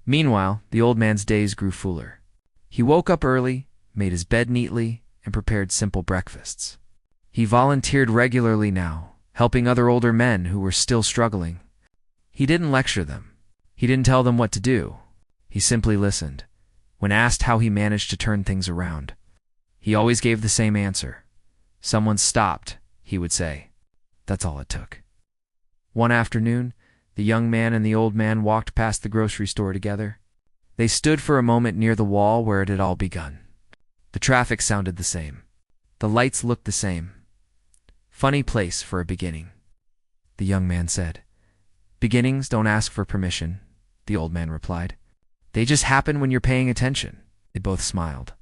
Meanwhile, the old man's days grew fuller. He woke up early, made his bed neatly, and prepared simple breakfasts. He volunteered regularly now, helping other older men who were still struggling. He didn't lecture them. He didn't tell them what to do. He simply listened. When asked how he managed to turn things around, he always gave the same answer. "Someone stopped," he would say. That's all it took. One afternoon, the young man and the old man walked past the grocery store together. They stood for a moment near the wall where it had all begun. The traffic sounded the same. The lights looked the same. "Funny place for a beginning," the young man said. "Beginnings don't ask for permission," the old man replied. "They just happen when you're paying attention." They both smiled.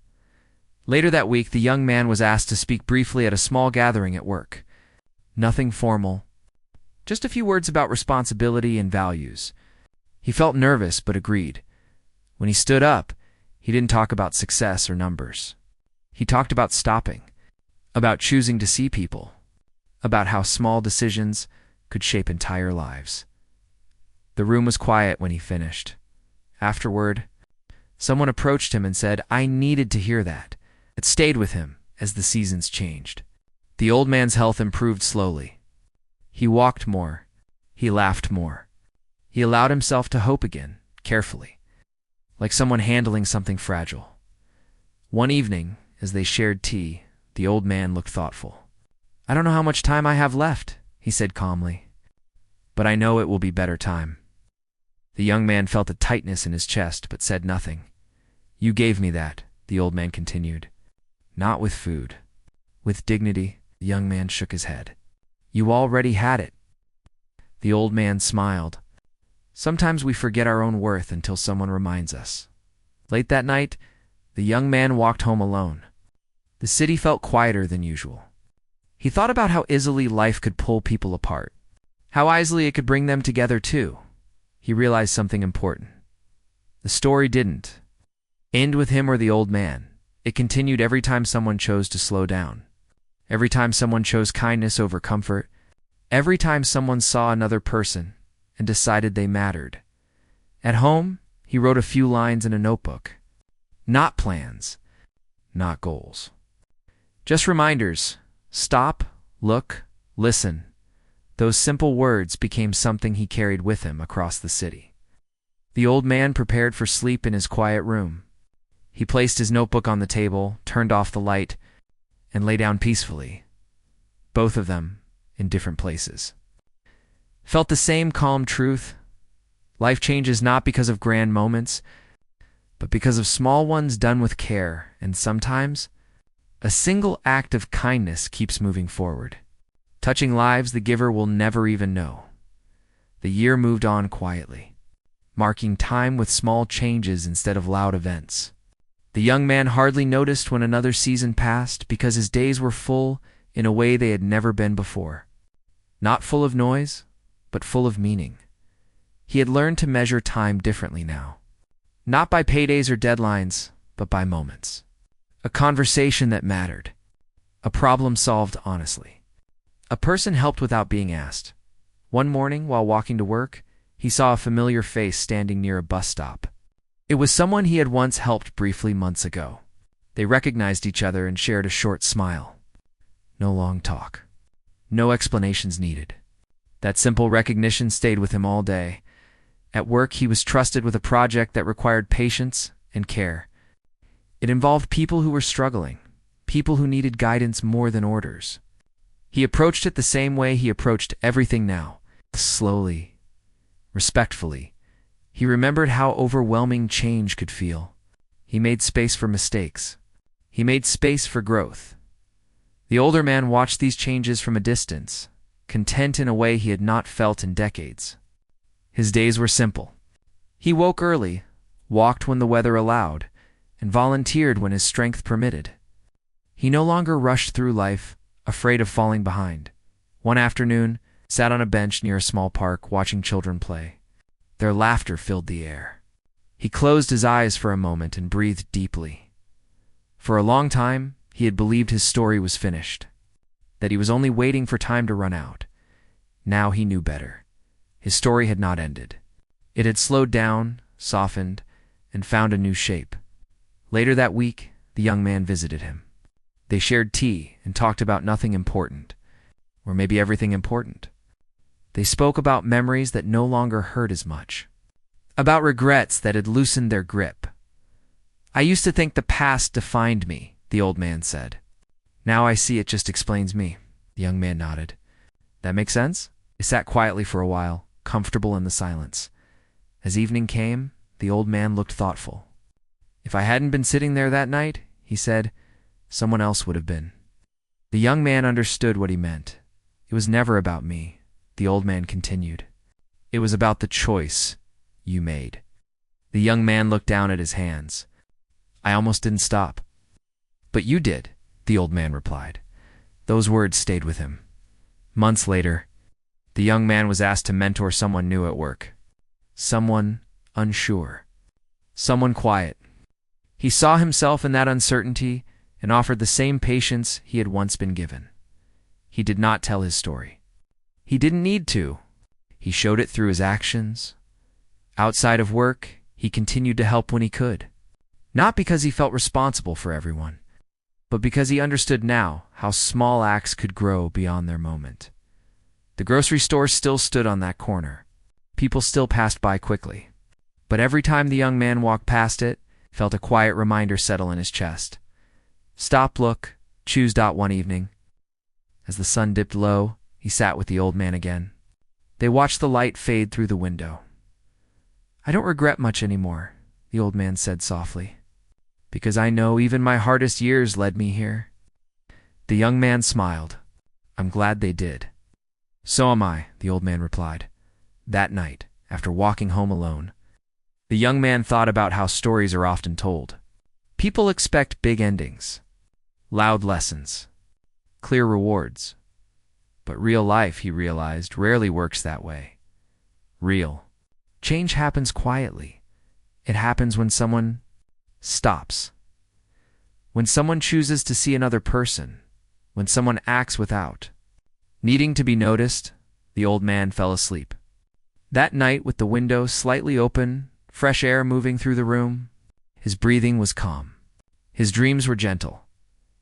Later that week, the young man was asked to speak briefly at a small gathering at work. Nothing formal, just a few words about responsibility and values. He felt nervous but agreed. When he stood up, he didn't talk about success or numbers. He talked about stopping, about choosing to see people, about how small decisions could shape entire lives. The room was quiet when he finished. Afterward, someone approached him and said, "I needed to hear that." It stayed with him as the seasons changed. The old man's health improved slowly. He walked more. He laughed more. He allowed himself to hope again, carefully, like someone handling something fragile. One evening, as they shared tea, the old man looked thoughtful. "I don't know how much time I have left," he said calmly, "but I know it will be better time." The young man felt a tightness in his chest but said nothing. "You gave me that," the old man continued. "Not with food. With dignity." The young man shook his head. "You already had it." The old man smiled. "Sometimes we forget our own worth until someone reminds us." Late that night, the young man walked home alone. The city felt quieter than usual. He thought about how easily life could pull people apart, how easily it could bring them together too. He realized something important. The story didn't end with him or the old man. It continued every time someone chose to slow down. Every time someone chose kindness over comfort. Every time someone saw another person and decided they mattered. At home, he wrote a few lines in a notebook. Not plans, not goals. Just reminders. Stop, look, listen. Those simple words became something he carried with him across the city. The old man prepared for sleep in his quiet room. He placed his notebook on the table, turned off the light, and lay down peacefully. Both of them in different places. Felt the same calm truth. Life changes not because of grand moments, but because of small ones done with care, and sometimes a single act of kindness keeps moving forward, touching lives the giver will never even know. The year moved on quietly, marking time with small changes instead of loud events. The young man hardly noticed when another season passed because his days were full in a way they had never been before. Not full of noise, but full of meaning. He had learned to measure time differently now. Not by paydays or deadlines, but by moments. A conversation that mattered. A problem solved honestly. A person helped without being asked. One morning, while walking to work, he saw a familiar face standing near a bus stop. It was someone he had once helped briefly months ago. They recognized each other and shared a short smile. No long talk. No explanations needed. That simple recognition stayed with him all day. At work, he was trusted with a project that required patience and care. It involved people who were struggling, people who needed guidance more than orders. He approached it the same way he approached everything now, slowly, respectfully. He remembered how overwhelming change could feel. He made space for mistakes. He made space for growth. The older man watched these changes from a distance, content in a way he had not felt in decades. His days were simple. He woke early, walked when the weather allowed, and volunteered when his strength permitted. He no longer rushed through life, afraid of falling behind. One afternoon, sat on a bench near a small park watching children play. Their laughter filled the air. He closed his eyes for a moment and breathed deeply. For a long time, he had believed his story was finished, that he was only waiting for time to run out. Now he knew better. His story had not ended. It had slowed down, softened, and found a new shape. Later that week, the young man visited him. They shared tea and talked about nothing important, or maybe everything important. They spoke about memories that no longer hurt as much, about regrets that had loosened their grip. "I used to think the past defined me," the old man said. "Now I see it just explains me." The young man nodded. "That makes sense?" They sat quietly for a while, comfortable in the silence. As evening came, the old man looked thoughtful. "If I hadn't been sitting there that night," he said, "someone else would have been." The young man understood what he meant. "It was never about me," the old man continued. "It was about the choice you made." The young man looked down at his hands. "I almost didn't stop." "But you did," the old man replied. Those words stayed with him. Months later, the young man was asked to mentor someone new at work. Someone unsure. Someone quiet. He saw himself in that uncertainty and offered the same patience he had once been given. He did not tell his story. He didn't need to. He showed it through his actions. Outside of work, he continued to help when he could. Not because he felt responsible for everyone, but because he understood now how small acts could grow beyond their moment. The grocery store still stood on that corner. People still passed by quickly. But every time the young man walked past it, felt a quiet reminder settle in his chest. Stop, look, choose. One evening, as the sun dipped low, he sat with the old man again. They watched the light fade through the window. "I don't regret much anymore," the old man said softly, "because I know even my hardest years led me here." The young man smiled. "I'm glad they did." "So am I," the old man replied. That night, after walking home alone, the young man thought about how stories are often told. People expect big endings, loud lessons, clear rewards. But real life, he realized, rarely works that way. Real change happens quietly. It happens when someone stops. When someone chooses to see another person. When someone acts without needing to be noticed. The old man fell asleep. That night, with the window slightly open, fresh air moving through the room, his breathing was calm. His dreams were gentle.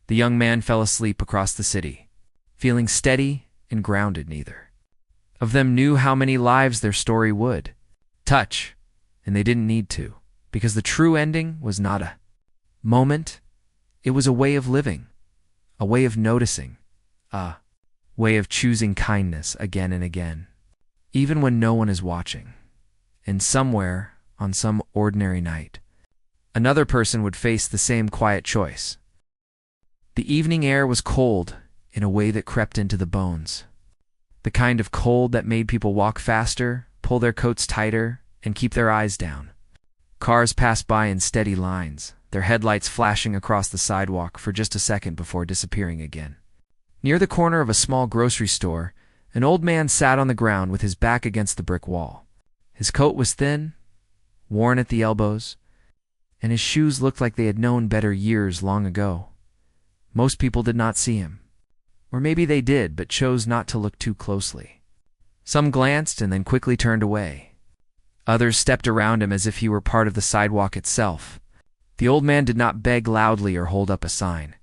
The young man fell asleep across the city, feeling steady and grounded. Neither of them knew how many lives their story would touch, and they didn't need to, because the true ending was not a moment. It was a way of living, a way of noticing, a way of choosing kindness again and again, even when no one is watching. And somewhere, on some ordinary night, another person would face the same quiet choice. The evening air was cold in a way that crept into the bones. The kind of cold that made people walk faster, pull their coats tighter, and keep their eyes down. Cars passed by in steady lines, their headlights flashing across the sidewalk for just a second before disappearing again. Near the corner of a small grocery store, an old man sat on the ground with his back against the brick wall. His coat was thin, worn at the elbows, and his shoes looked like they had known better years long ago. Most people did not see him. Or maybe they did, but chose not to look too closely. Some glanced and then quickly turned away. Others stepped around him as if he were part of the sidewalk itself. The old man did not beg loudly or hold up a sign.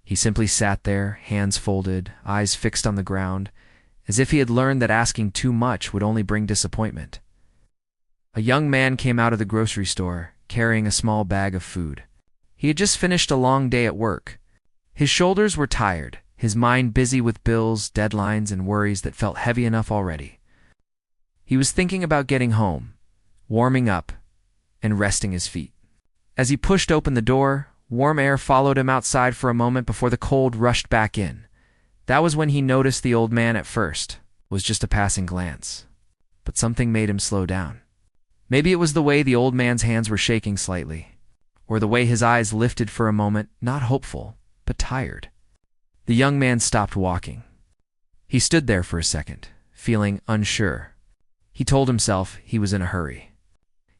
He simply sat there, hands folded, eyes fixed on the ground, as if he had learned that asking too much would only bring disappointment. A young man came out of the grocery store, carrying a small bag of food. He had just finished a long day at work. His shoulders were tired, his mind busy with bills, deadlines, and worries that felt heavy enough already. He was thinking about getting home, warming up, and resting his feet. As he pushed open the door, warm air followed him outside for a moment before the cold rushed back in. That was when he noticed the old man at first, was just a passing glance. But something made him slow down. Maybe it was the way the old man's hands were shaking slightly, or the way his eyes lifted for a moment, not hopeful, but tired. The young man stopped walking. He stood there for a second, feeling unsure. He told himself he was in a hurry.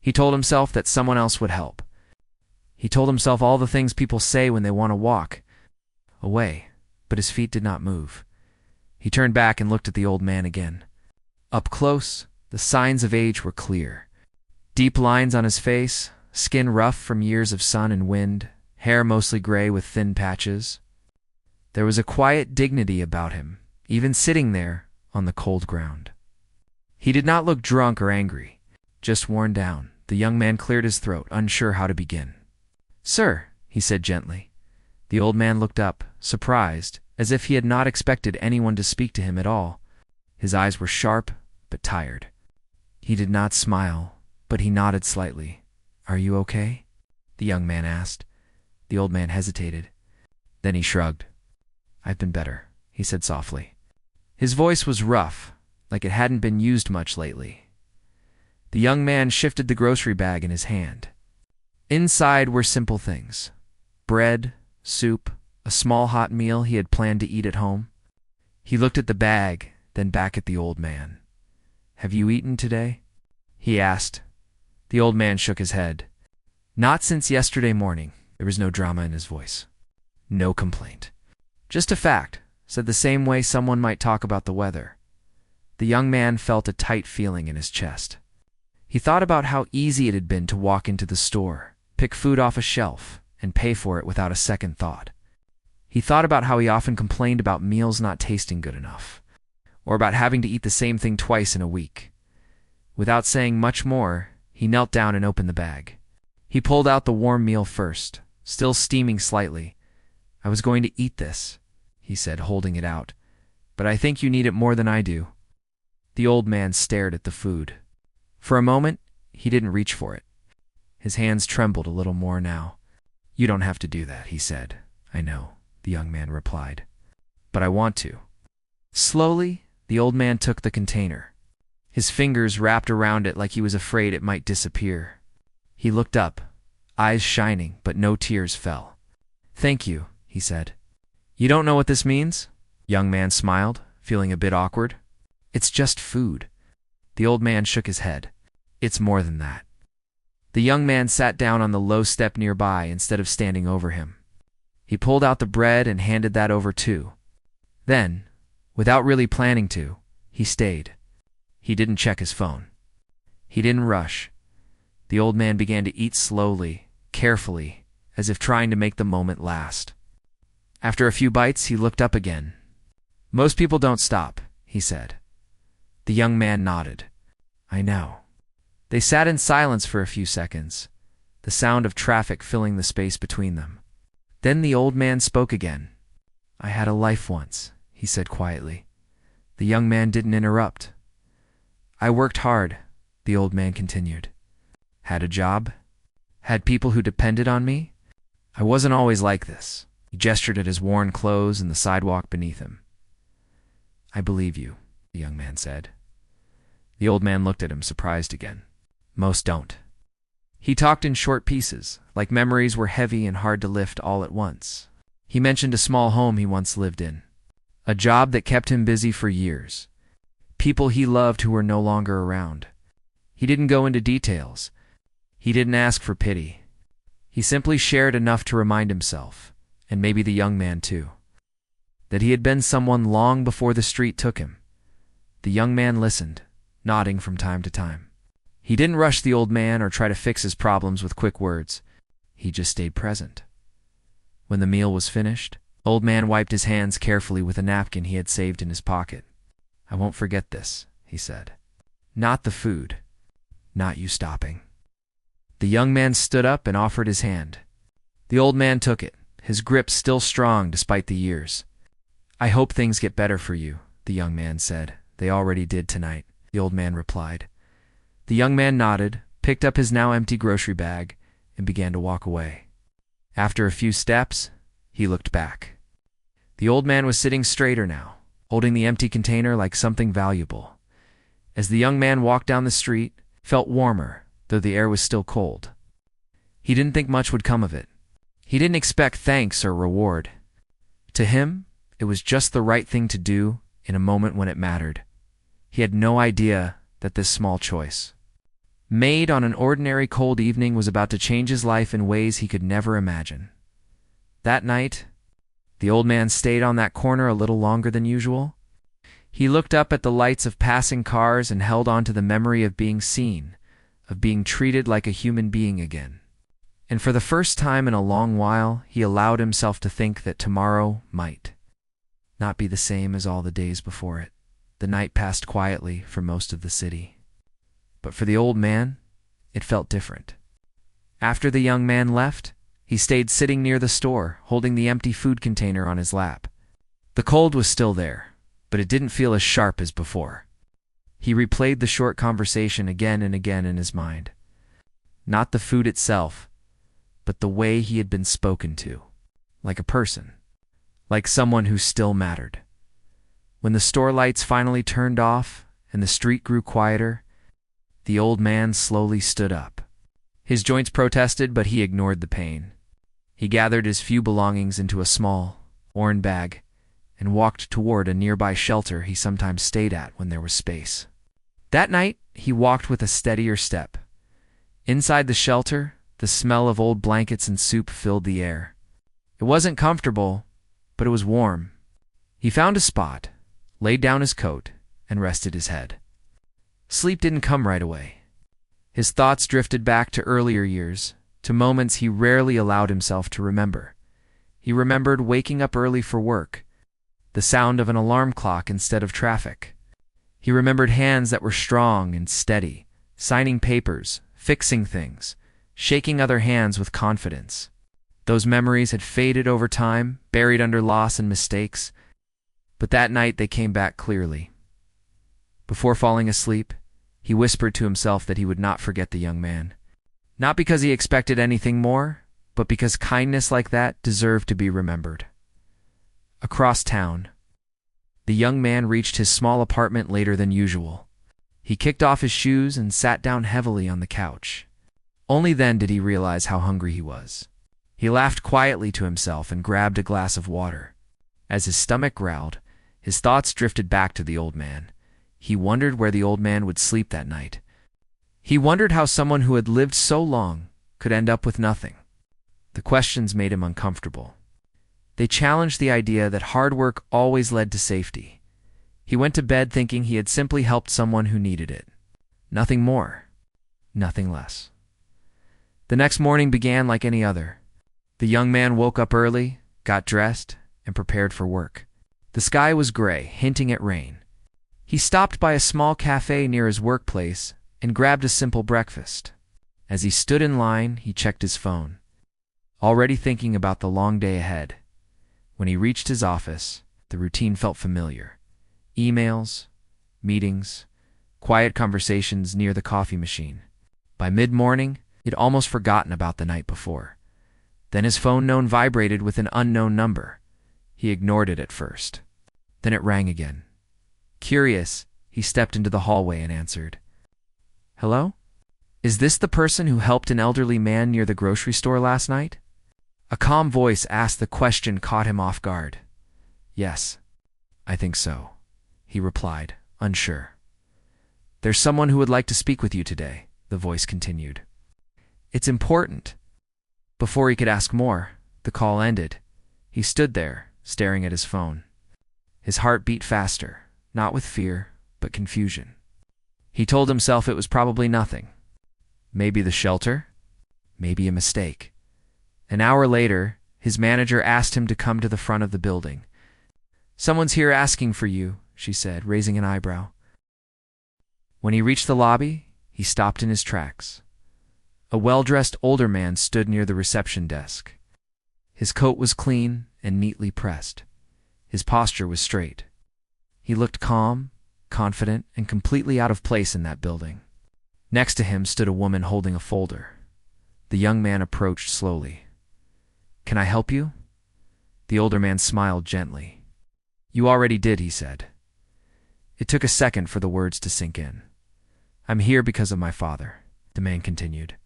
He told himself that someone else would help. He told himself all the things people say when they want to walk away, but his feet did not move. He turned back and looked at the old man again. Up close, the signs of age were clear. Deep lines on his face, skin rough from years of sun and wind, hair mostly gray with thin patches. There was a quiet dignity about him, even sitting there on the cold ground. He did not look drunk or angry, just worn down. The young man cleared his throat, unsure how to begin. "Sir," he said gently. The old man looked up, surprised, as if he had not expected anyone to speak to him at all. His eyes were sharp, but tired. He did not smile, but he nodded slightly. "Are you okay?" the young man asked. The old man hesitated. Then he shrugged. "I've been better," he said softly. His voice was rough, like it hadn't been used much lately. The young man shifted the grocery bag in his hand. Inside were simple things: bread, soup, a small hot meal he had planned to eat at home. He looked at the bag, then back at the old man. "Have you eaten today?" he asked. The old man shook his head. "Not since yesterday morning." There was no drama in his voice. No complaint. "Just a fact," said the same way someone might talk about the weather. The young man felt a tight feeling in his chest. He thought about how easy it had been to walk into the store, pick food off a shelf, and pay for it without a second thought. He thought about how he often complained about meals not tasting good enough, or about having to eat the same thing twice in a week. Without saying much more, he knelt down and opened the bag. He pulled out the warm meal first, still steaming slightly. "I was going to eat this," he said, holding it out, "but I think you need it more than I do." The old man stared at the food. For a moment, he didn't reach for it. His hands trembled a little more now. "You don't have to do that," he said. "I know," the young man replied. "But I want to." Slowly, the old man took the container. His fingers wrapped around it like he was afraid it might disappear. He looked up, eyes shining, but no tears fell. "Thank you," he said. "You don't know what this means?" The young man smiled, feeling a bit awkward. "It's just food." The old man shook his head. "It's more than that." The young man sat down on the low step nearby instead of standing over him. He pulled out the bread and handed that over too. Then, without really planning to, he stayed. He didn't check his phone. He didn't rush. The old man began to eat slowly, carefully, as if trying to make the moment last. After a few bites, he looked up again. "Most people don't stop," he said. The young man nodded. "I know." They sat in silence for a few seconds, the sound of traffic filling the space between them. Then the old man spoke again. "I had a life once," he said quietly. The young man didn't interrupt. "I worked hard," the old man continued. "Had a job. Had people who depended on me. I wasn't always like this." He gestured at his worn clothes and the sidewalk beneath him. "I believe you," the young man said. The old man looked at him, surprised again. "Most don't." He talked in short pieces, like memories were heavy and hard to lift all at once. He mentioned a small home he once lived in, a job that kept him busy for years, people he loved who were no longer around. He didn't go into details. He didn't ask for pity. He simply shared enough to remind himself, and maybe the young man too, that he had been someone long before the street took him. The young man listened, nodding from time to time. He didn't rush the old man or try to fix his problems with quick words. He just stayed present. When the meal was finished, the old man wiped his hands carefully with a napkin he had saved in his pocket. "I won't forget this," he said. "Not the food. Not you stopping." The young man stood up and offered his hand. The old man took it, his grip still strong despite the years. "I hope things get better for you," the young man said. "They already did tonight," the old man replied. The young man nodded, picked up his now empty grocery bag, and began to walk away. After a few steps, he looked back. The old man was sitting straighter now, holding the empty container like something valuable. As the young man walked down the street, it felt warmer, though the air was still cold. He didn't think much would come of it. He didn't expect thanks or reward. To him, it was just the right thing to do in a moment when it mattered. He had no idea that this small choice, made on an ordinary cold evening, was about to change his life in ways he could never imagine. That night, the old man stayed on that corner a little longer than usual. He looked up at the lights of passing cars and held on to the memory of being seen, of being treated like a human being again. And for the first time in a long while, he allowed himself to think that tomorrow might not be the same as all the days before it. The night passed quietly for most of the city. But for the old man, it felt different. After the young man left, he stayed sitting near the store, holding the empty food container on his lap. The cold was still there, but it didn't feel as sharp as before. He replayed the short conversation again and again in his mind. Not the food itself, but the way he had been spoken to. Like a person. Like someone who still mattered. When the store lights finally turned off and the street grew quieter, the old man slowly stood up. His joints protested, but he ignored the pain. He gathered his few belongings into a small, worn bag and walked toward a nearby shelter he sometimes stayed at when there was space. That night, he walked with a steadier step. Inside the shelter, the smell of old blankets and soup filled the air. It wasn't comfortable, but it was warm. He found a spot, laid down his coat, and rested his head. Sleep didn't come right away. His thoughts drifted back to earlier years, to moments he rarely allowed himself to remember. He remembered waking up early for work, the sound of an alarm clock instead of traffic. He remembered hands that were strong and steady, signing papers, fixing things, shaking other hands with confidence. Those memories had faded over time, buried under loss and mistakes, but that night they came back clearly. Before falling asleep, he whispered to himself that he would not forget the young man. Not because he expected anything more, but because kindness like that deserved to be remembered. Across town, the young man reached his small apartment later than usual. He kicked off his shoes and sat down heavily on the couch. Only then did he realize how hungry he was. He laughed quietly to himself and grabbed a glass of water. As his stomach growled, his thoughts drifted back to the old man. He wondered where the old man would sleep that night. He wondered how someone who had lived so long could end up with nothing. The questions made him uncomfortable. They challenged the idea that hard work always led to safety. He went to bed thinking he had simply helped someone who needed it. Nothing more. Nothing less. The next morning began like any other. The young man woke up early, got dressed, and prepared for work. The sky was gray, hinting at rain. He stopped by a small cafe near his workplace and grabbed a simple breakfast. As he stood in line, he checked his phone, already thinking about the long day ahead. When he reached his office, the routine felt familiar. Emails, meetings, quiet conversations near the coffee machine. By mid-morning, he'd almost forgotten about the night before. Then his phone vibrated with an unknown number. He ignored it at first. Then it rang again. Curious, he stepped into the hallway and answered. Hello? Is this the person who helped an elderly man near the grocery store last night? A calm voice asked the question caught him off guard. Yes, I think so, he replied, unsure. There's someone who would like to speak with you today, the voice continued. It's important. Before he could ask more, the call ended. He stood there, staring at his phone. His heart beat faster, not with fear, but confusion. He told himself it was probably nothing. Maybe the shelter? Maybe a mistake. An hour later, his manager asked him to come to the front of the building. Someone's here asking for you, she said, raising an eyebrow. When he reached the lobby, he stopped in his tracks. A well-dressed older man stood near the reception desk. His coat was clean and neatly pressed. His posture was straight. He looked calm, confident, and completely out of place in that building. Next to him stood a woman holding a folder. The young man approached slowly. Can I help you? The older man smiled gently. You already did, he said. It took a second for the words to sink in. I'm here because of my father, the man continued.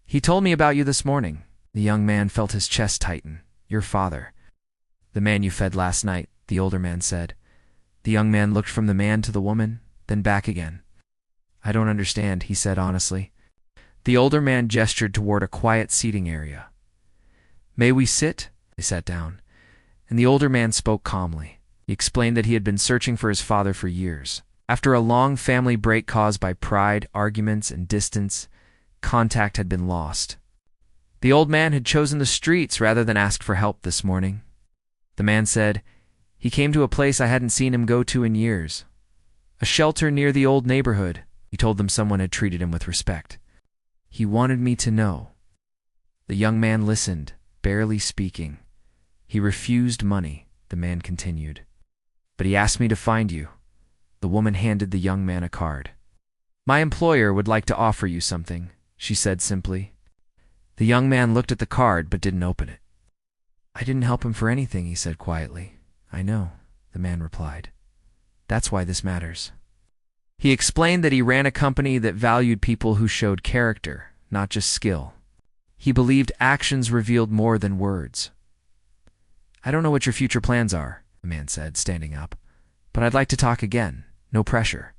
He told me about you this morning. The young man felt his chest tighten. Your father. The man you fed last night, the older man said. The young man looked from the man to the woman, then back again. I don't understand, he said honestly. The older man gestured toward a quiet seating area. May we sit? They sat down, and the older man spoke calmly. He explained that he had been searching for his father for years. After a long family break caused by pride, arguments, and distance, contact had been lost. The old man had chosen the streets rather than ask for help this morning. The man said, "He came to a place I hadn't seen him go to in years. A shelter near the old neighborhood." He told them someone had treated him with respect. "He wanted me to know." The young man listened, barely speaking. "He refused money," the man continued. "But he asked me to find you." The woman handed the young man a card. "My employer would like to offer you something," she said simply. The young man looked at the card but didn't open it. "I didn't help him for anything," he said quietly. "I know," the man replied. "That's why this matters." He explained that he ran a company that valued people who showed character, not just skill. He believed actions revealed more than words. "I don't know what your future plans are," the man said, standing up, "but I'd like to talk again. No pressure."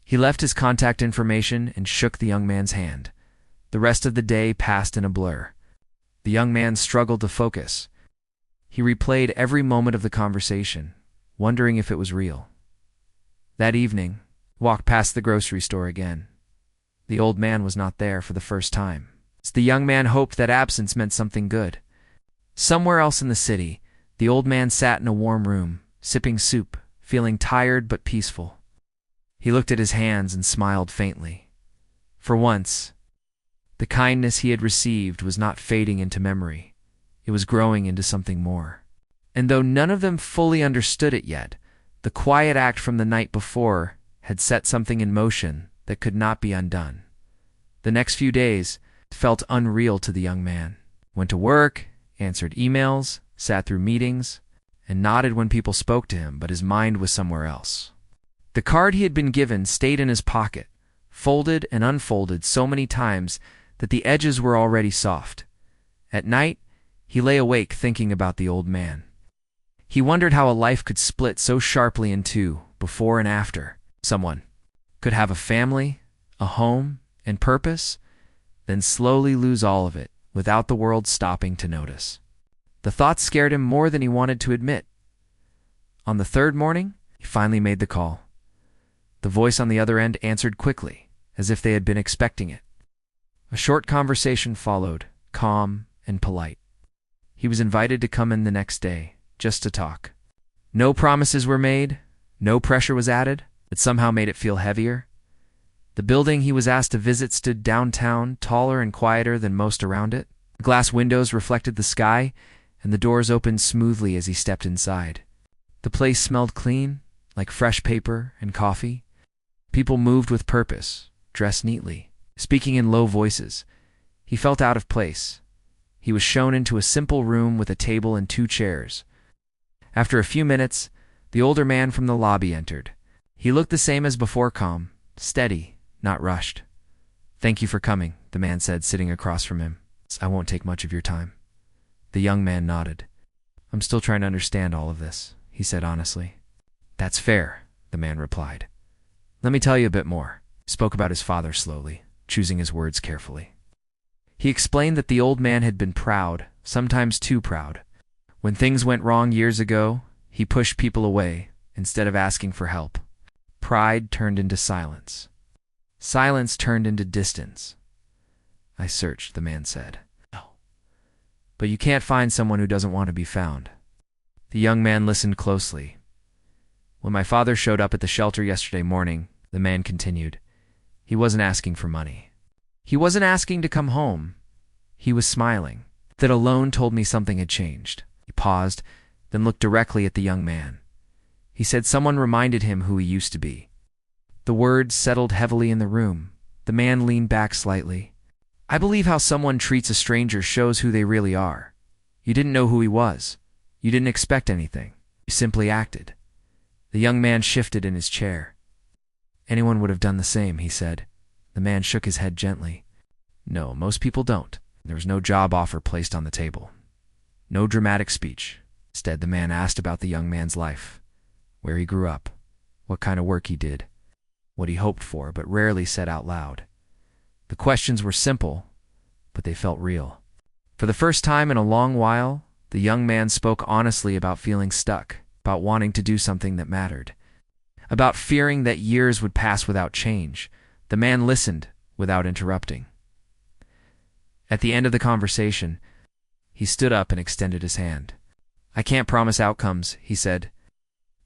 He left his contact information and shook the young man's hand. The rest of the day passed in a blur. The young man struggled to focus. He replayed every moment of the conversation, wondering if it was real. That evening, he walked past the grocery store again. The old man was not there for the first time. The young man hoped that absence meant something good. Somewhere else in the city, the old man sat in a warm room, sipping soup, feeling tired but peaceful. He looked at his hands and smiled faintly. For once, the kindness he had received was not fading into memory. It was growing into something more. And though none of them fully understood it yet, the quiet act from the night before had set something in motion that could not be undone. The next few days felt unreal to the young man. Went to work, answered emails, sat through meetings, and nodded when people spoke to him, but his mind was somewhere else. The card he had been given stayed in his pocket, folded and unfolded so many times that the edges were already soft. At night, he lay awake thinking about the old man. He wondered how a life could split so sharply in two, before and after. Someone could have a family, a home, and purpose, then slowly lose all of it without the world stopping to notice. The thought scared him more than he wanted to admit. On the third morning, he finally made the call. The voice on the other end answered quickly, as if they had been expecting it. A short conversation followed, calm and polite. He was invited to come in the next day, just to talk. No promises were made, no pressure was added, that somehow made it feel heavier. The building he was asked to visit stood downtown, taller and quieter than most around it. Glass windows reflected the sky, and the doors opened smoothly as he stepped inside. The place smelled clean, like fresh paper and coffee. People moved with purpose, dressed neatly, speaking in low voices. He felt out of place. He was shown into a simple room with a table and 2 chairs. After a few minutes, the older man from the lobby entered. He looked the same as before, calm, steady, not rushed. "Thank you for coming," the man said, sitting across from him. "I won't take much of your time." The young man nodded. "I'm still trying to understand all of this," he said honestly. "That's fair," the man replied. "Let me tell you a bit more." He spoke about his father slowly, choosing his words carefully. He explained that the old man had been proud, sometimes too proud. When things went wrong years ago, he pushed people away instead of asking for help. Pride turned into silence. Silence turned into distance. "I searched," the man said. "No. But you can't find someone who doesn't want to be found." The young man listened closely. "When my father showed up at the shelter yesterday morning," the man continued, "he wasn't asking for money. He wasn't asking to come home. He was smiling. That alone told me something had changed." He paused, then looked directly at the young man. He said someone reminded him who he used to be. The words settled heavily in the room. The man leaned back slightly. "I believe how someone treats a stranger shows who they really are. You didn't know who he was. You didn't expect anything. You simply acted." The young man shifted in his chair. "Anyone would have done the same," he said. The man shook his head gently. "No, most people don't." There was no job offer placed on the table. No dramatic speech. Instead, the man asked about the young man's life, where he grew up, what kind of work he did, what he hoped for but rarely said out loud. The questions were simple, but they felt real. For the first time in a long while, the young man spoke honestly about feeling stuck, about wanting to do something that mattered, about fearing that years would pass without change. The man listened without interrupting. At the end of the conversation, he stood up and extended his hand. "I can't promise outcomes," he said,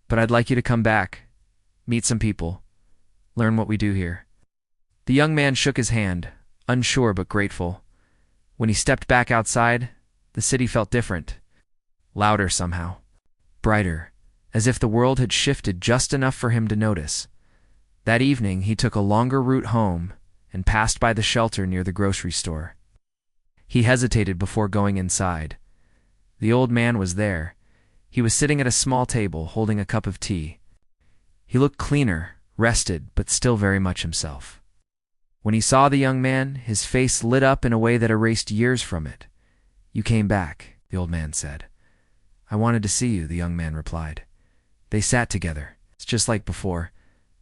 "but I'd like you to come back, meet some people, learn what we do here." The young man shook his hand, unsure but grateful. When he stepped back outside, the city felt different, louder somehow, brighter, as if the world had shifted just enough for him to notice. That evening, he took a longer route home and passed by the shelter near the grocery store. He hesitated before going inside. The old man was there. He was sitting at a small table, holding a cup of tea. He looked cleaner, rested, but still very much himself. When he saw the young man, his face lit up in a way that erased years from it. "You came back," the old man said. "I wanted to see you," the young man replied. They sat together. It's just like before,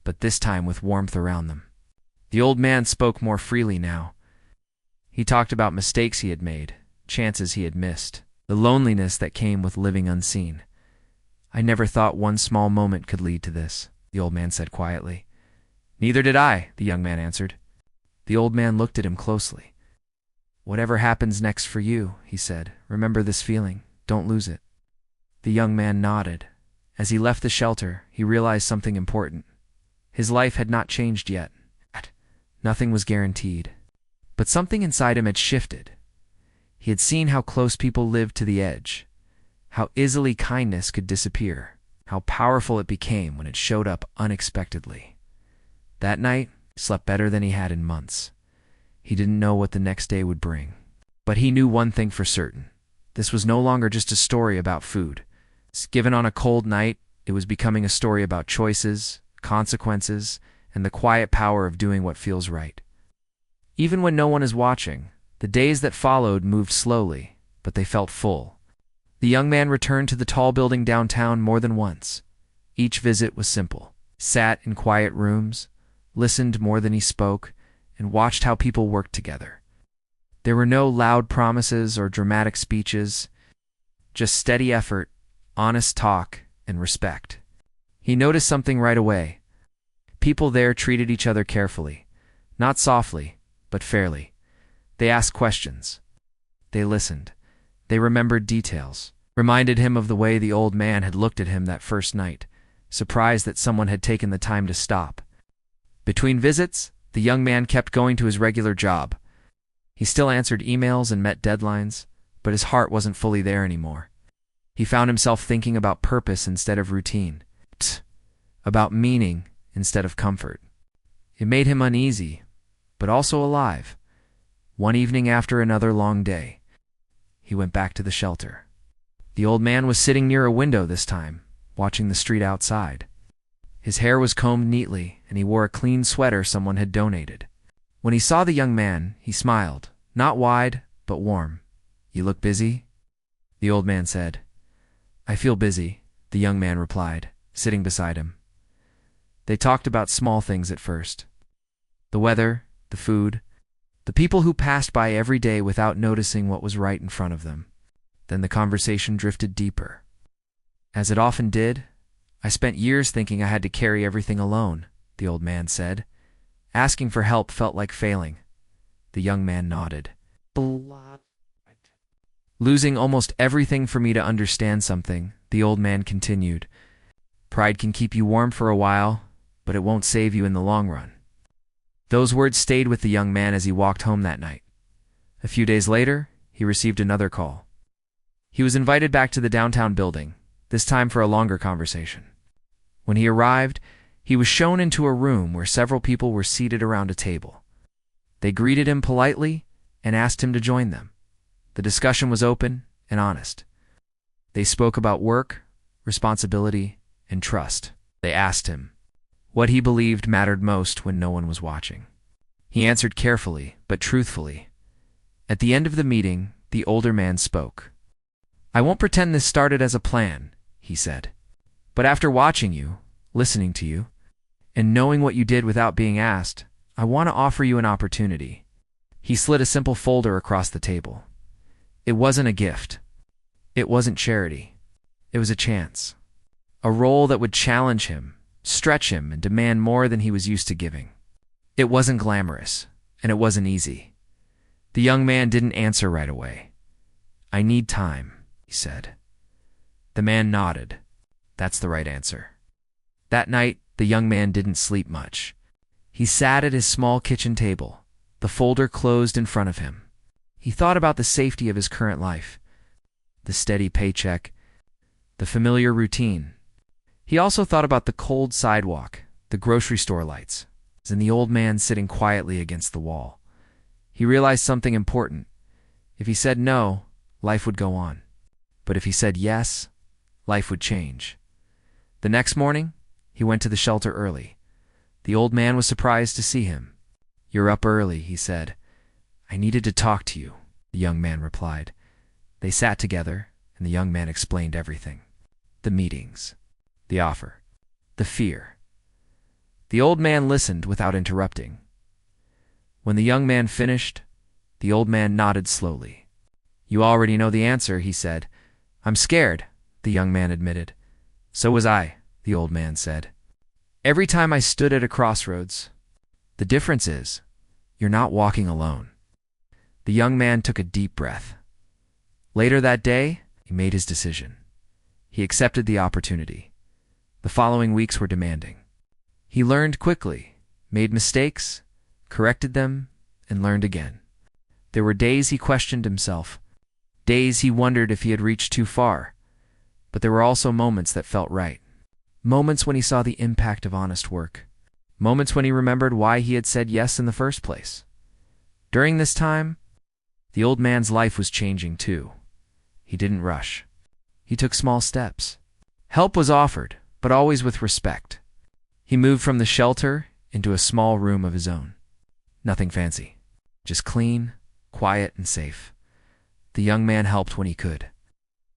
but this time with warmth around them. The old man spoke more freely now. He talked about mistakes he had made, chances he had missed, the loneliness that came with living unseen. "I never thought one small moment could lead to this," the old man said quietly. "Neither did I," the young man answered. The old man looked at him closely. "Whatever happens next for you," he said, "remember this feeling. Don't lose it." The young man nodded. As he left the shelter, he realized something important. His life had not changed yet. Nothing was guaranteed. But something inside him had shifted. He had seen how close people lived to the edge, how easily kindness could disappear, how powerful it became when it showed up unexpectedly. That night, he slept better than he had in months. He didn't know what the next day would bring. But he knew one thing for certain. This was no longer just a story about food. Given on a cold night, it was becoming a story about choices, consequences, and the quiet power of doing what feels right. Even when no one is watching, the days that followed moved slowly, but they felt full. The young man returned to the tall building downtown more than once. Each visit was simple. Sat in quiet rooms, listened more than he spoke, and watched how people worked together. There were no loud promises or dramatic speeches, just steady effort, honest talk, and respect. He noticed something right away. People there treated each other carefully, not softly, but fairly. They asked questions. They listened. They remembered details, reminded him of the way the old man had looked at him that first night, surprised that someone had taken the time to stop. Between visits, the young man kept going to his regular job. He still answered emails and met deadlines, but his heart wasn't fully there anymore. He found himself thinking about purpose instead of routine, about meaning instead of comfort. It made him uneasy, but also alive. One evening after another long day, he went back to the shelter. The old man was sitting near a window this time, watching the street outside. His hair was combed neatly, and he wore a clean sweater someone had donated. When he saw the young man, he smiled, not wide, but warm. "You look busy?" the old man said. "I feel busy," the young man replied, sitting beside him. They talked about small things at first. The weather, the food, the people who passed by every day without noticing what was right in front of them. Then the conversation drifted deeper. "As it often did, I spent years thinking I had to carry everything alone," the old man said. "Asking for help felt like failing." The young man nodded. "Losing almost everything for me to understand something," the old man continued. "Pride can keep you warm for a while, but it won't save you in the long run." Those words stayed with the young man as he walked home that night. A few days later, he received another call. He was invited back to the downtown building, this time for a longer conversation. When he arrived, he was shown into a room where several people were seated around a table. They greeted him politely and asked him to join them. The discussion was open and honest. They spoke about work, responsibility, and trust. They asked him what he believed mattered most when no one was watching. He answered carefully, but truthfully. At the end of the meeting, the older man spoke. "I won't pretend this started as a plan," he said. "But after watching you, listening to you, and knowing what you did without being asked, I want to offer you an opportunity." He slid a simple folder across the table. It wasn't a gift. It wasn't charity. It was a chance. A role that would challenge him, stretch him, and demand more than he was used to giving. It wasn't glamorous, and it wasn't easy. The young man didn't answer right away. "I need time," he said. The man nodded. "That's the right answer." That night, the young man didn't sleep much. He sat at his small kitchen table, the folder closed in front of him. He thought about the safety of his current life, the steady paycheck, the familiar routine. He also thought about the cold sidewalk, the grocery store lights, and the old man sitting quietly against the wall. He realized something important. If he said no, life would go on. But if he said yes, life would change. The next morning, he went to the shelter early. The old man was surprised to see him. "You're up early," he said. "I needed to talk to you," the young man replied. They sat together, and the young man explained everything. The meetings, the offer, the fear. The old man listened without interrupting. When the young man finished, the old man nodded slowly. "You already know the answer," he said. "I'm scared," the young man admitted. "So was I," the old man said. "Every time I stood at a crossroads. The difference is, you're not walking alone." The young man took a deep breath. Later that day, he made his decision. He accepted the opportunity. The following weeks were demanding. He learned quickly, made mistakes, corrected them, and learned again. There were days he questioned himself, days he wondered if he had reached too far, but there were also moments that felt right. Moments when he saw the impact of honest work. Moments when he remembered why he had said yes in the first place. During this time, the old man's life was changing too. He didn't rush. He took small steps. Help was offered, but always with respect. He moved from the shelter into a small room of his own. Nothing fancy, just clean, quiet, and safe. The young man helped when he could,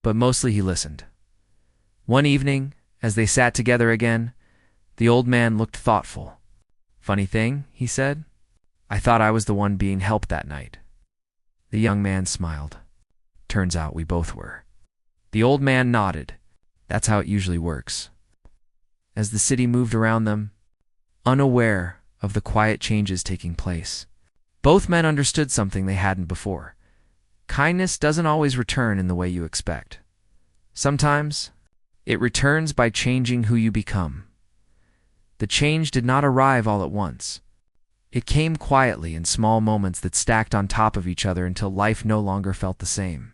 but mostly he listened. One evening, as they sat together again, the old man looked thoughtful. "Funny thing," he said, "I thought I was the one being helped that night." The young man smiled. "Turns out we both were." The old man nodded. That's how it usually works. As the city moved around them, unaware of the quiet changes taking place, both men understood something they hadn't before. Kindness doesn't always return in the way you expect. Sometimes, it returns by changing who you become. The change did not arrive all at once. It came quietly in small moments that stacked on top of each other until life no longer felt the same.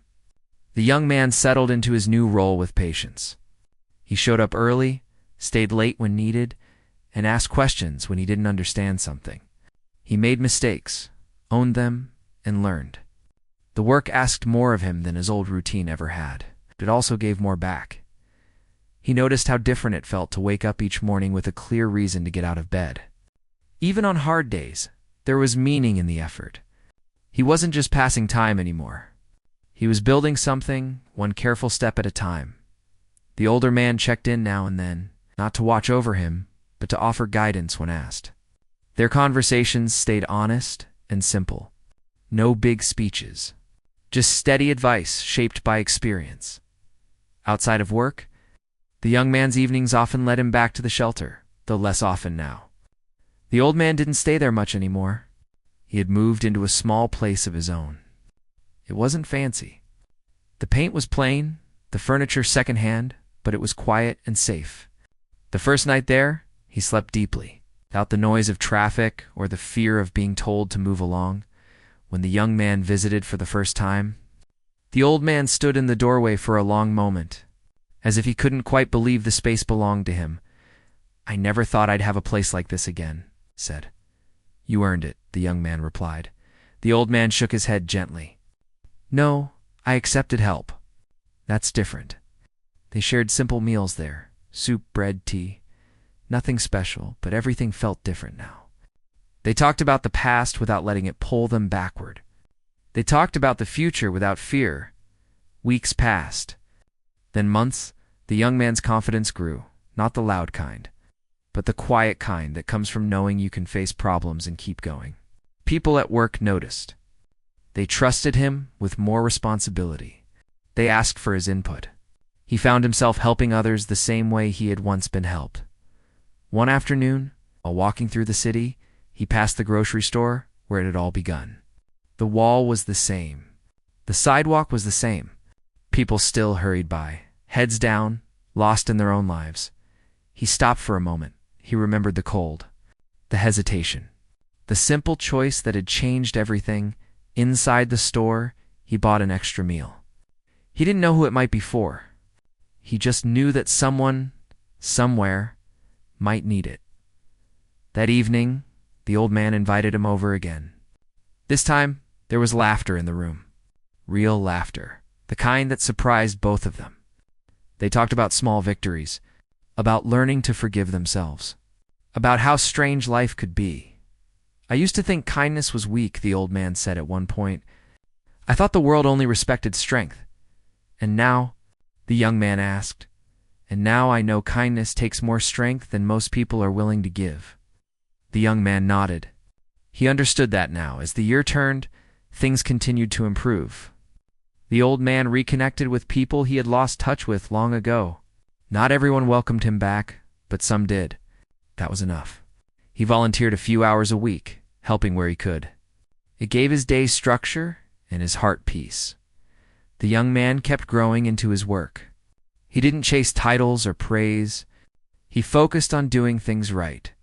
The young man settled into his new role with patience. He showed up early, stayed late when needed, and asked questions when he didn't understand something. He made mistakes, owned them, and learned. The work asked more of him than his old routine ever had. It also gave more back. He noticed how different it felt to wake up each morning with a clear reason to get out of bed. Even on hard days, there was meaning in the effort. He wasn't just passing time anymore. He was building something, one careful step at a time. The older man checked in now and then, not to watch over him, but to offer guidance when asked. Their conversations stayed honest and simple. No big speeches, just steady advice shaped by experience. Outside of work, the young man's evenings often led him back to the shelter, though less often now. The old man didn't stay there much anymore. He had moved into a small place of his own. It wasn't fancy. The paint was plain, the furniture secondhand, but it was quiet and safe. The first night there, he slept deeply, without the noise of traffic or the fear of being told to move along. When the young man visited for the first time, the old man stood in the doorway for a long moment, as if he couldn't quite believe the space belonged to him. "I never thought I'd have a place like this again," he said. "You earned it," the young man replied. The old man shook his head gently. "No, I accepted help. That's different." They shared simple meals there, soup, bread, tea. Nothing special, but everything felt different now. They talked about the past without letting it pull them backward. They talked about the future without fear. Weeks passed. Then months, the young man's confidence grew, not the loud kind, but the quiet kind that comes from knowing you can face problems and keep going. People at work noticed. They trusted him with more responsibility. They asked for his input. He found himself helping others the same way he had once been helped. One afternoon, while walking through the city, he passed the grocery store where it had all begun. The wall was the same. The sidewalk was the same. People still hurried by, heads down, lost in their own lives. He stopped for a moment. He remembered the cold, the hesitation, the simple choice that had changed everything. Inside the store, he bought an extra meal. He didn't know who it might be for. He just knew that someone, somewhere, might need it. That evening, the old man invited him over again. This time, there was laughter in the room. Real laughter. The kind that surprised both of them. They talked about small victories, about learning to forgive themselves, about how strange life could be. I used to think kindness was weak, the old man said at one point. I thought the world only respected strength. And now, the young man asked, and now I know kindness takes more strength than most people are willing to give. The young man nodded. He understood that now. As the year turned, things continued to improve. The old man reconnected with people he had lost touch with long ago. Not everyone welcomed him back, but some did. That was enough. He volunteered a few hours a week, helping where he could. It gave his day structure and his heart peace. The young man kept growing into his work. He didn't chase titles or praise. He focused on doing things right.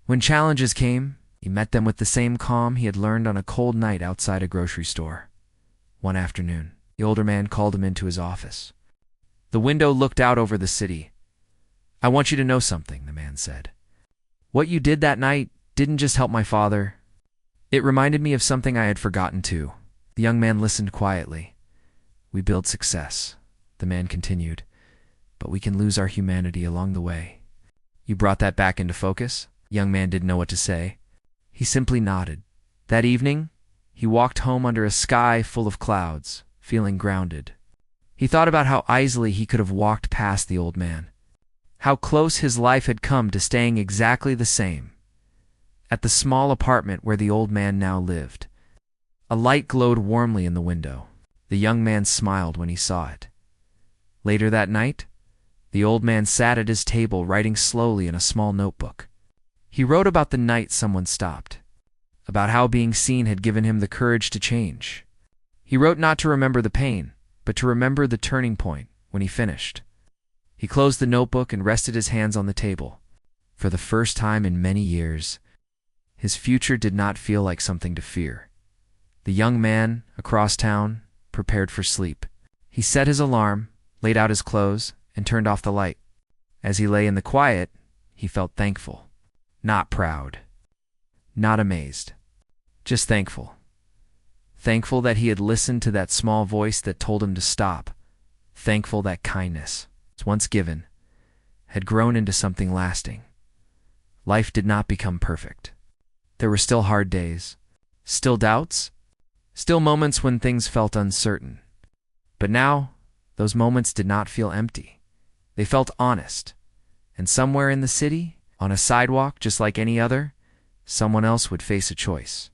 When challenges came, he met them with the same calm he had learned on a cold night outside a grocery store. One afternoon, the older man called him into his office. The window looked out over the city. I want you to know something, the man said. What you did that night didn't just help my father. It reminded me of something I had forgotten too. The young man listened quietly. We build success, the man continued, but we can lose our humanity along the way. You brought that back into focus? The young man didn't know what to say. He simply nodded. That evening, he walked home under a sky full of clouds, feeling grounded. He thought about how easily he could have walked past the old man, how close his life had come to staying exactly the same. At the small apartment where the old man now lived, a light glowed warmly in the window. The young man smiled when he saw it. Later that night, the old man sat at his table writing slowly in a small notebook. He wrote about the night someone stopped, about how being seen had given him the courage to change. He wrote not to remember the pain, but to remember the turning point when he finished. He closed the notebook and rested his hands on the table. For the first time in many years, his future did not feel like something to fear. The young man, across town, prepared for sleep. He set his alarm, laid out his clothes, and turned off the light. As he lay in the quiet, he felt thankful. Not proud. Not amazed. Just thankful. Thankful that he had listened to that small voice that told him to stop. Thankful that kindness, once given, had grown into something lasting. Life did not become perfect. There were still hard days, still doubts, still moments when things felt uncertain. But now, those moments did not feel empty. They felt honest. And somewhere in the city, on a sidewalk just like any other, someone else would face a choice.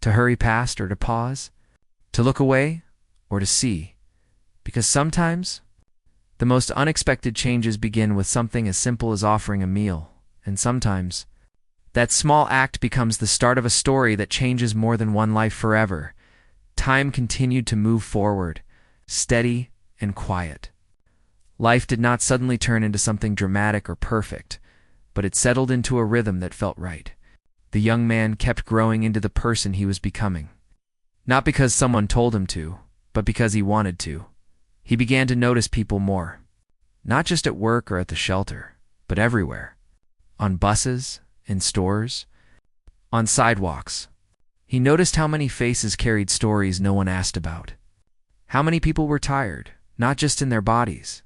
To hurry past or to pause, to look away or to see. Because sometimes, the most unexpected changes begin with something as simple as offering a meal. And sometimes, that small act becomes the start of a story that changes more than one life forever. Time continued to move forward, steady and quiet. Life did not suddenly turn into something dramatic or perfect, but it settled into a rhythm that felt right. The young man kept growing into the person he was becoming. Not because someone told him to, but because he wanted to. He began to notice people more. Not just at work or at the shelter, but everywhere. On buses, in stores, on sidewalks. He noticed how many faces carried stories no one asked about. How many people were tired, not just in their bodies,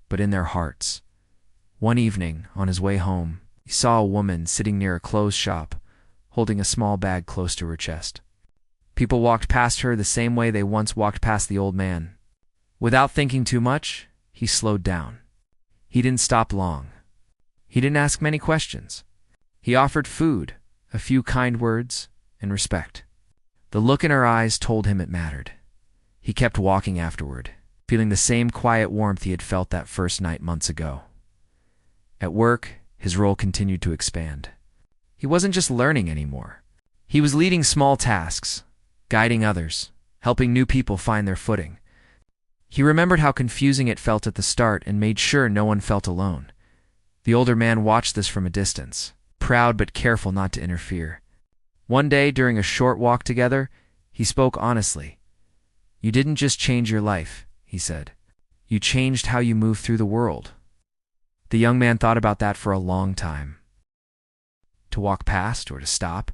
but in their hearts. One evening, on his way home, he saw a woman sitting near a clothes shop, holding a small bag close to her chest. People walked past her the same way they once walked past the old man. Without thinking too much, he slowed down. He didn't stop long. He didn't ask many questions. He offered food, a few kind words, and respect. The look in her eyes told him it mattered. He kept walking afterward, feeling the same quiet warmth he had felt that first night months ago. At work, his role continued to expand. He wasn't just learning anymore. He was leading small tasks, guiding others, helping new people find their footing. He remembered how confusing it felt at the start and made sure no one felt alone. The older man watched this from a distance, proud but careful not to interfere. One day, during a short walk together, he spoke honestly. "You didn't just change your life," he said. "You changed how you move through the world." The young man thought about that for a long time. To walk past or to stop,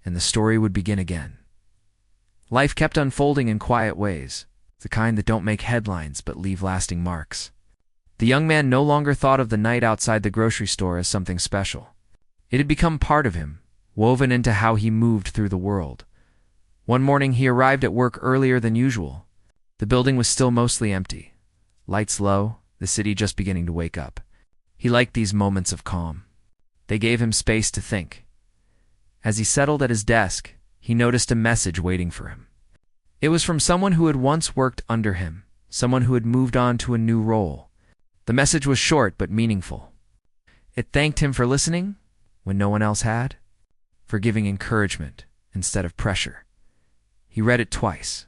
and the story would begin again. Life kept unfolding in quiet ways, the kind that don't make headlines but leave lasting marks. The young man no longer thought of the night outside the grocery store as something special. It had become part of him, woven into how he moved through the world. One morning he arrived at work earlier than usual. The building was still mostly empty. Lights low, the city just beginning to wake up. He liked these moments of calm. They gave him space to think. As he settled at his desk, he noticed a message waiting for him. It was from someone who had once worked under him, someone who had moved on to a new role. The message was short but meaningful. It thanked him for listening when no one else had, for giving encouragement instead of pressure. He read it twice,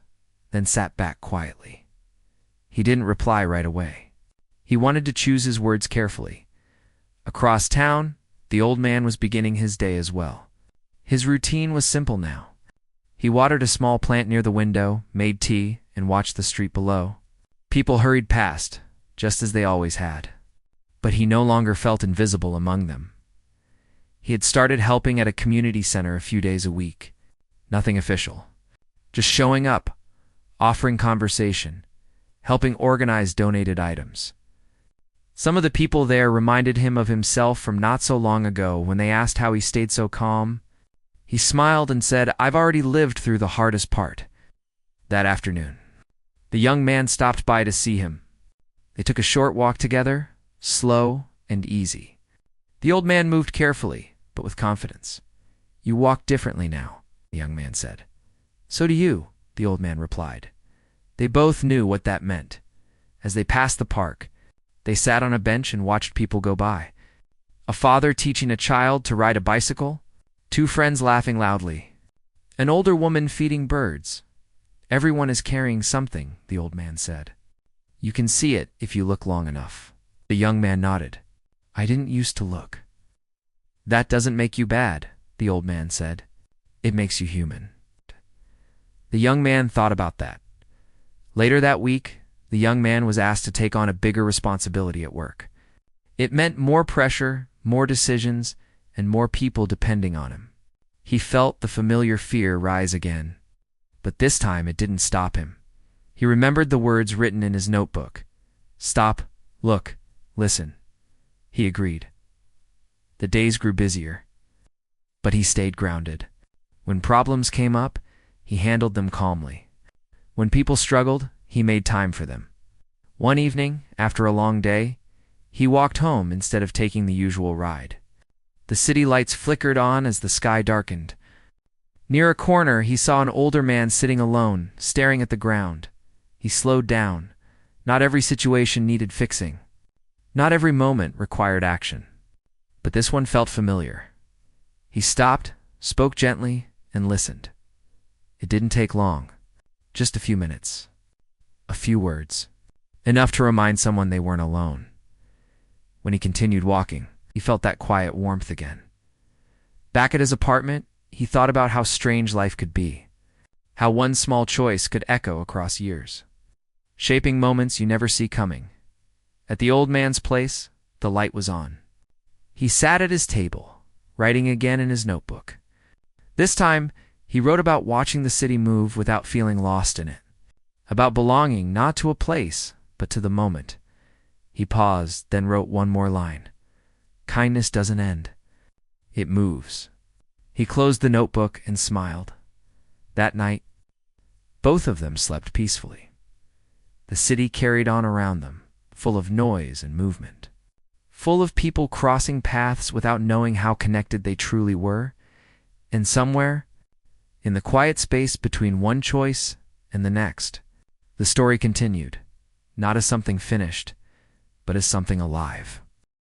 then sat back quietly. He didn't reply right away. He wanted to choose his words carefully. Across town, the old man was beginning his day as well. His routine was simple now. He watered a small plant near the window, made tea, and watched the street below. People hurried past, just as they always had. But he no longer felt invisible among them. He had started helping at a community center a few days a week. Nothing official. Just showing up, offering conversation, helping organize donated items. Some of the people there reminded him of himself from not so long ago when they asked how he stayed so calm. He smiled and said, "I've already lived through the hardest part." That afternoon, the young man stopped by to see him. They took a short walk together, slow and easy. The old man moved carefully, but with confidence. "You walk differently now," the young man said. "So do you," the old man replied. They both knew what that meant. As they passed the park, they sat on a bench and watched people go by. A father teaching a child to ride a bicycle, two friends laughing loudly, an older woman feeding birds. "Everyone is carrying something," the old man said. "You can see it if you look long enough." The young man nodded. "I didn't used to look." "That doesn't make you bad," the old man said. "It makes you human." The young man thought about that. Later that week, the young man was asked to take on a bigger responsibility at work. It meant more pressure, more decisions, and more people depending on him. He felt the familiar fear rise again. But this time it didn't stop him. He remembered the words written in his notebook. "Stop, look, listen." He agreed. The days grew busier, but he stayed grounded. When problems came up, he handled them calmly. When people struggled, he made time for them. One evening, after a long day, he walked home instead of taking the usual ride. The city lights flickered on as the sky darkened. Near a corner, he saw an older man sitting alone, staring at the ground. He slowed down. Not every situation needed fixing. Not every moment required action. But this one felt familiar. He stopped, spoke gently, and listened. It didn't take long. Just a few minutes. A few words. Enough to remind someone they weren't alone. When he continued walking, he felt that quiet warmth again. Back at his apartment, he thought about how strange life could be. How one small choice could echo across years, shaping moments you never see coming. At the old man's place, the light was on. He sat at his table, writing again in his notebook. This time, he wrote about watching the city move without feeling lost in it. About belonging not to a place, but to the moment. He paused, then wrote one more line. "Kindness doesn't end. It moves." He closed the notebook and smiled. That night, both of them slept peacefully. The city carried on around them, full of noise and movement. Full of people crossing paths without knowing how connected they truly were. And somewhere, in the quiet space between one choice and the next, the story continued, not as something finished, but as something alive.